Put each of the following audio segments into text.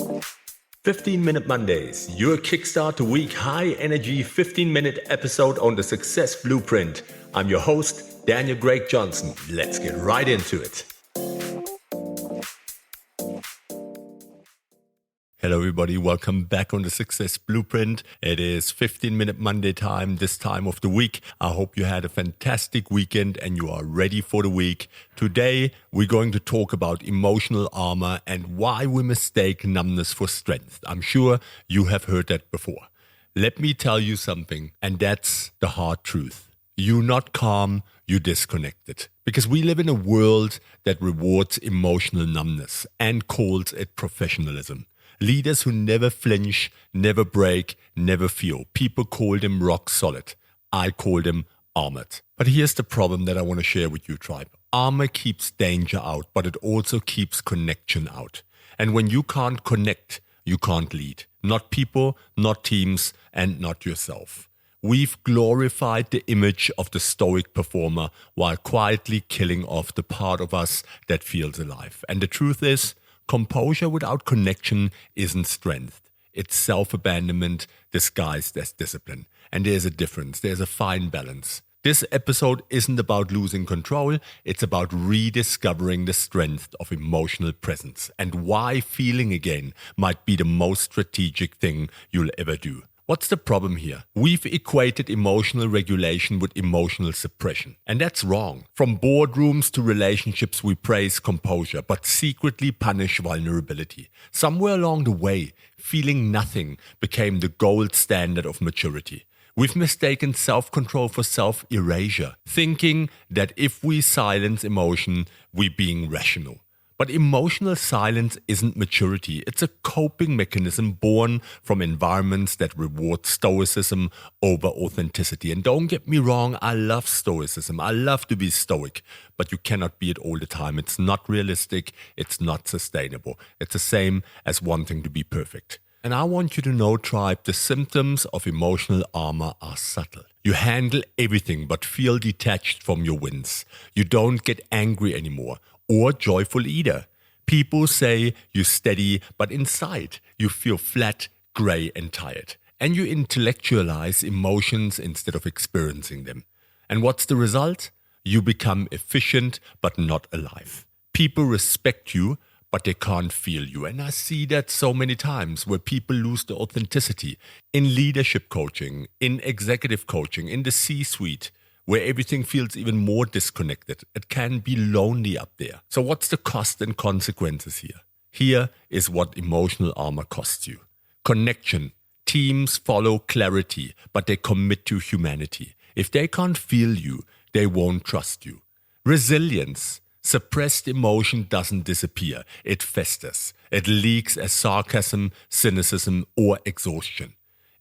15-Minute Mondays, your kickstart to week high-energy 15-minute episode on the Success Blueprint. I'm your host, Daniel Greg Johnson. Let's get right into it. Hello everybody, welcome back on the Success Blueprint. It is 15-Minute Monday time, this time of the week. I hope you had a fantastic weekend and you are ready for the week. Today, we're going to talk about emotional armor and why we mistake numbness for strength. I'm sure you have heard that before. Let me tell you something, and that's the hard truth. You're not calm, you're disconnected. Because we live in a world that rewards emotional numbness and calls it professionalism. Leaders who never flinch, never break, never feel. People call them rock solid. I call them armored. But here's the problem that I want to share with you, tribe. Armor keeps danger out, but it also keeps connection out. And when you can't connect, you can't lead. Not people, not teams, and not yourself. We've glorified the image of the stoic performer while quietly killing off the part of us that feels alive. And the truth is, composure without connection isn't strength. It's self-abandonment disguised as discipline. And there's a difference. There's a fine balance. This episode isn't about losing control. It's about rediscovering the strength of emotional presence and why feeling again might be the most strategic thing you'll ever do. What's the problem here? We've equated emotional regulation with emotional suppression. And that's wrong. From boardrooms to relationships, we praise composure, but secretly punish vulnerability. Somewhere along the way, feeling nothing became the gold standard of maturity. We've mistaken self-control for self-erasure, thinking that if we silence emotion, we're being rational. But emotional silence isn't maturity. It's a coping mechanism born from environments that reward stoicism over authenticity. And don't get me wrong, I love stoicism. I love to be stoic, but you cannot be it all the time. It's not realistic. It's not sustainable. It's the same as wanting to be perfect. And I want you to know, tribe, the symptoms of emotional armor are subtle. You handle everything but feel detached from your wins. You don't get angry anymore. Or joyful either. People say you're steady, but inside you feel flat, grey and tired. And you intellectualize emotions instead of experiencing them. And what's the result? You become efficient, but not alive. People respect you, but they can't feel you. And I see that so many times where people lose the authenticity. In leadership coaching, in executive coaching, in the C-suite, where everything feels even more disconnected. It can be lonely up there. So what's the cost and consequences here? Here is what emotional armor costs you. Connection. Teams follow clarity, but they commit to humanity. If they can't feel you, they won't trust you. Resilience. Suppressed emotion doesn't disappear. It festers. It leaks as sarcasm, cynicism, or exhaustion.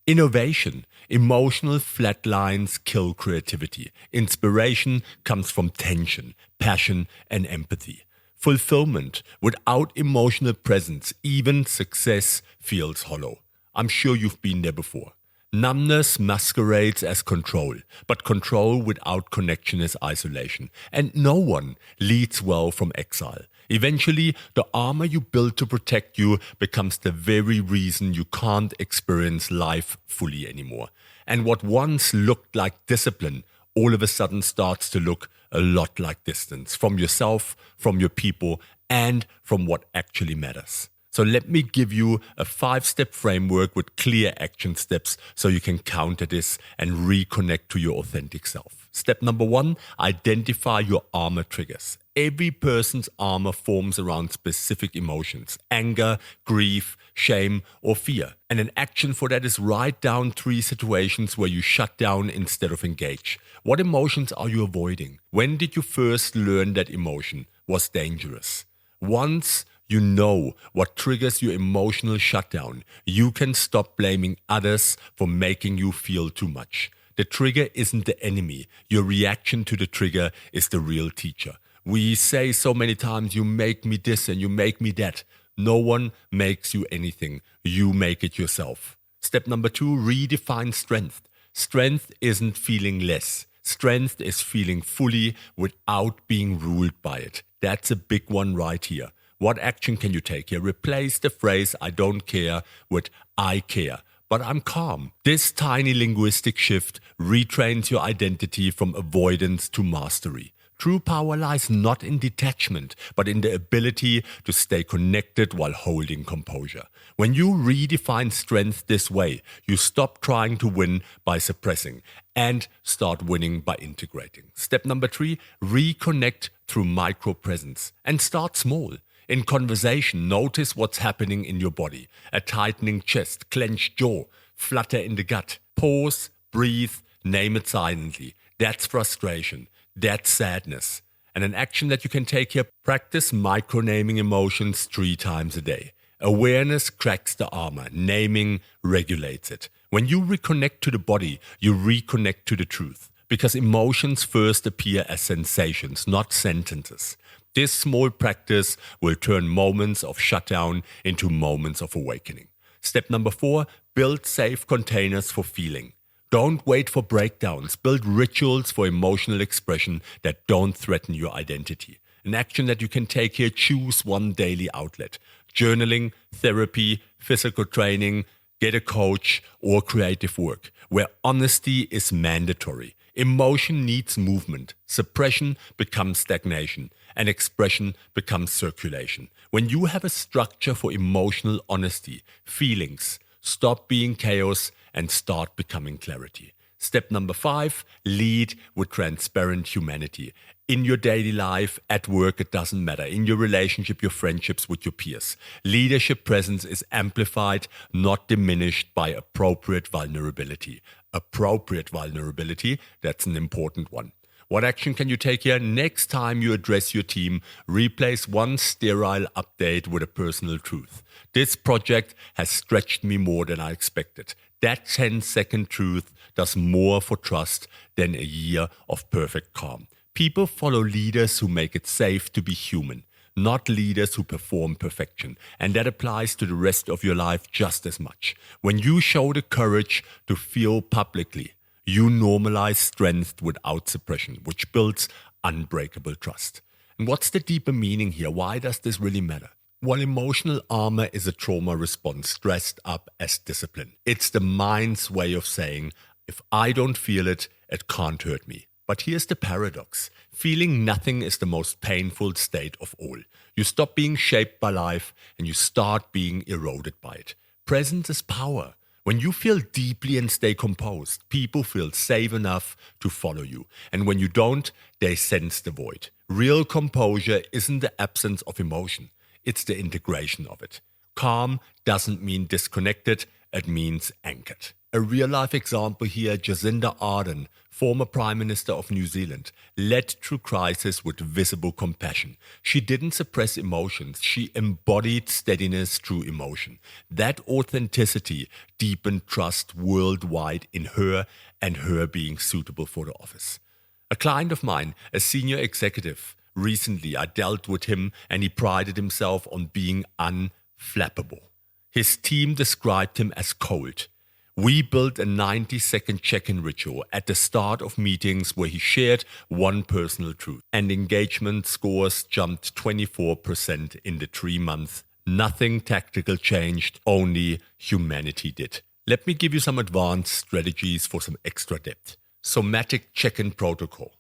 Innovation. Emotional flatlines kill creativity. Inspiration comes from tension, passion, and empathy. Fulfillment. Without emotional presence, even success feels hollow. I'm sure you've been there before. Numbness masquerades as control, but control without connection is isolation. And no one leads well from exile. Eventually, the armor you build to protect you becomes the very reason you can't experience life fully anymore. And what once looked like discipline all of a sudden starts to look a lot like distance from yourself, from your people, and from what actually matters. So let me give you a 5-step framework with clear action steps so you can counter this and reconnect to your authentic self. Step number 1, identify your armor triggers. Every person's armor forms around specific emotions: anger, grief, shame, or fear. And an action for that is write down 3 situations where you shut down instead of engage. What emotions are you avoiding? When did you first learn that emotion was dangerous? Once you know what triggers your emotional shutdown, you can stop blaming others for making you feel too much. The trigger isn't the enemy. Your reaction to the trigger is the real teacher. We say so many times, you make me this and you make me that. No one makes you anything. You make it yourself. Step number 2, redefine strength. Strength isn't feeling less. Strength is feeling fully without being ruled by it. That's a big one right here. What action can you take here? Replace the phrase "I don't care" with "I care, but I'm calm." This tiny linguistic shift retrains your identity from avoidance to mastery. True power lies not in detachment, but in the ability to stay connected while holding composure. When you redefine strength this way, you stop trying to win by suppressing and start winning by integrating. Step number 3, reconnect through micro-presence and start small. In conversation, notice what's happening in your body. A tightening chest, clenched jaw, flutter in the gut. Pause, breathe, name it silently. That's frustration. That's sadness. And an action that you can take here, practice micronaming emotions 3 times a day. Awareness cracks the armor. Naming regulates it. When you reconnect to the body, you reconnect to the truth. Because emotions first appear as sensations, not sentences. This small practice will turn moments of shutdown into moments of awakening. Step number 4, build safe containers for feeling. Don't wait for breakdowns. Build rituals for emotional expression that don't threaten your identity. An action that you can take here, choose one daily outlet. Journaling, therapy, physical training, get a coach, or creative work, where honesty is mandatory. Emotion needs movement. Suppression becomes stagnation, and expression becomes circulation. When you have a structure for emotional honesty, feelings stop being chaos and start becoming clarity. Step number 5, lead with transparent humanity. In your daily life, at work, it doesn't matter. In your relationship, your friendships with your peers. Leadership presence is amplified, not diminished by appropriate vulnerability. Appropriate vulnerability, that's an important one. What action can you take here? Next time you address your team, replace one sterile update with a personal truth. This project has stretched me more than I expected. That 10-second truth does more for trust than a year of perfect calm. People follow leaders who make it safe to be human, not leaders who perform perfection. And that applies to the rest of your life just as much. When you show the courage to feel publicly, you normalize strength without suppression, which builds unbreakable trust. And what's the deeper meaning here? Why does this really matter? Well, emotional armor is a trauma response dressed up as discipline. It's the mind's way of saying, if I don't feel it, it can't hurt me. But here's the paradox. Feeling nothing is the most painful state of all. You stop being shaped by life and you start being eroded by it. Presence is power. When you feel deeply and stay composed, people feel safe enough to follow you. And when you don't, they sense the void. Real composure isn't the absence of emotion. It's the integration of it. Calm doesn't mean disconnected, it means anchored. A real-life example here, Jacinda Ardern, former Prime Minister of New Zealand, led through crisis with visible compassion. She didn't suppress emotions, she embodied steadiness through emotion. That authenticity deepened trust worldwide in her and her being suitable for the office. A client of mine, a senior executive, recently I dealt with him and he prided himself on being unflappable. His team described him as cold. We built a 90-second check-in ritual at the start of meetings where he shared one personal truth. And engagement scores jumped 24% in the 3 months. Nothing tactical changed, only humanity did. Let me give you some advanced strategies for some extra depth. Somatic check-in protocol.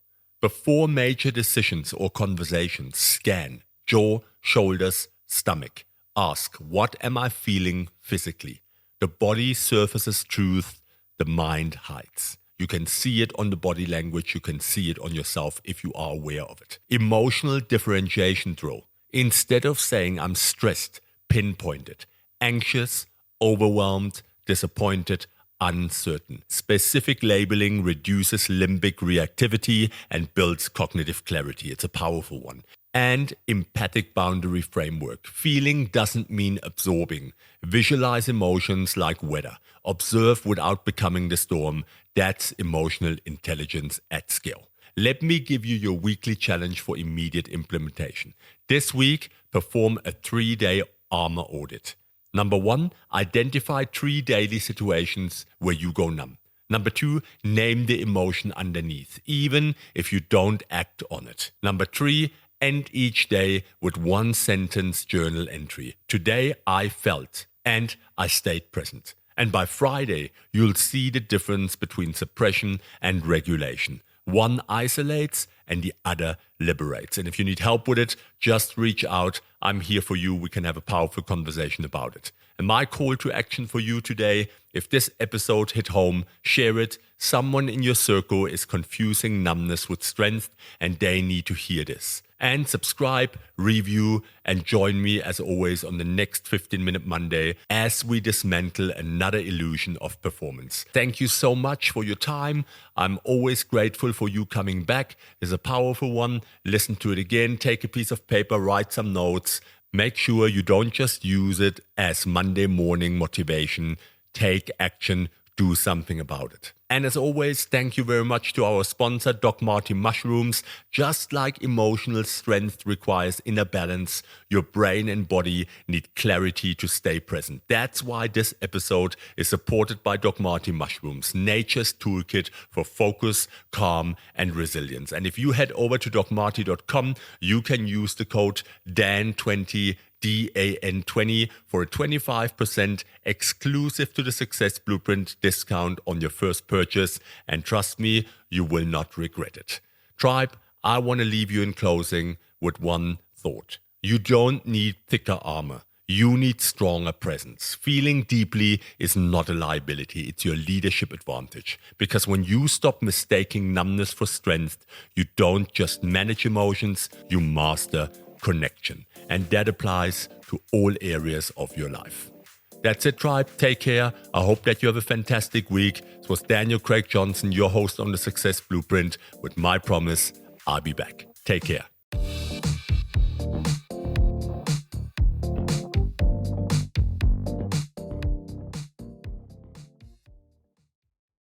Before major decisions or conversations, scan jaw, shoulders, stomach. Ask, what am I feeling physically? The body surfaces truth, the mind hides. You can see it on the body language, you can see it on yourself if you are aware of it. Emotional differentiation drill. Instead of saying I'm stressed, pinpoint it. Anxious, overwhelmed, disappointed, uncertain. Specific labeling reduces limbic reactivity and builds cognitive clarity. It's a powerful one. And empathic boundary framework. Feeling doesn't mean absorbing. Visualize emotions like weather. Observe without becoming the storm. That's emotional intelligence at scale. Let me give you your weekly challenge for immediate implementation. This week, perform a 3-day Armour audit. Number 1, identify 3 daily situations where you go numb. Number 2, name the emotion underneath, even if you don't act on it. Number 3, End each day with one sentence journal entry. Today I felt and I stayed present. And by Friday, you'll see the difference between suppression and regulation. One isolates and the other liberates. And if you need help with it, just reach out. I'm here for you. We can have a powerful conversation about it. And my call to action for you today, if this episode hit home, share it. Someone in your circle is confusing numbness with strength and they need to hear this. And subscribe, review, and join me as always on the next 15-Minute Monday as we dismantle another illusion of performance. Thank you so much for your time. I'm always grateful for you coming back. It's a powerful one. Listen to it again, take a piece of paper, write some notes. Make sure you don't just use it as Monday morning motivation. Take action, do something about it. And as always, thank you very much to our sponsor, Doc Marty Mushrooms. Just like emotional strength requires inner balance, your brain and body need clarity to stay present. That's why this episode is supported by Doc Marty Mushrooms, nature's toolkit for focus, calm, and resilience. And if you head over to docmarty.com, you can use the code DAN20, DAN20 for a 25% exclusive to the Success Blueprint discount on your first purchase. And trust me, you will not regret it. Tribe, I want to leave you in closing with one thought. You don't need thicker armor. You need stronger presence. Feeling deeply is not a liability. It's your leadership advantage. Because when you stop mistaking numbness for strength, you don't just manage emotions, you master connection. And that applies to all areas of your life. That's it, tribe. Take care. I hope that you have a fantastic week. This was Daniel Craig Johnson, your host on the Success Blueprint, with my promise, I'll be back. Take care.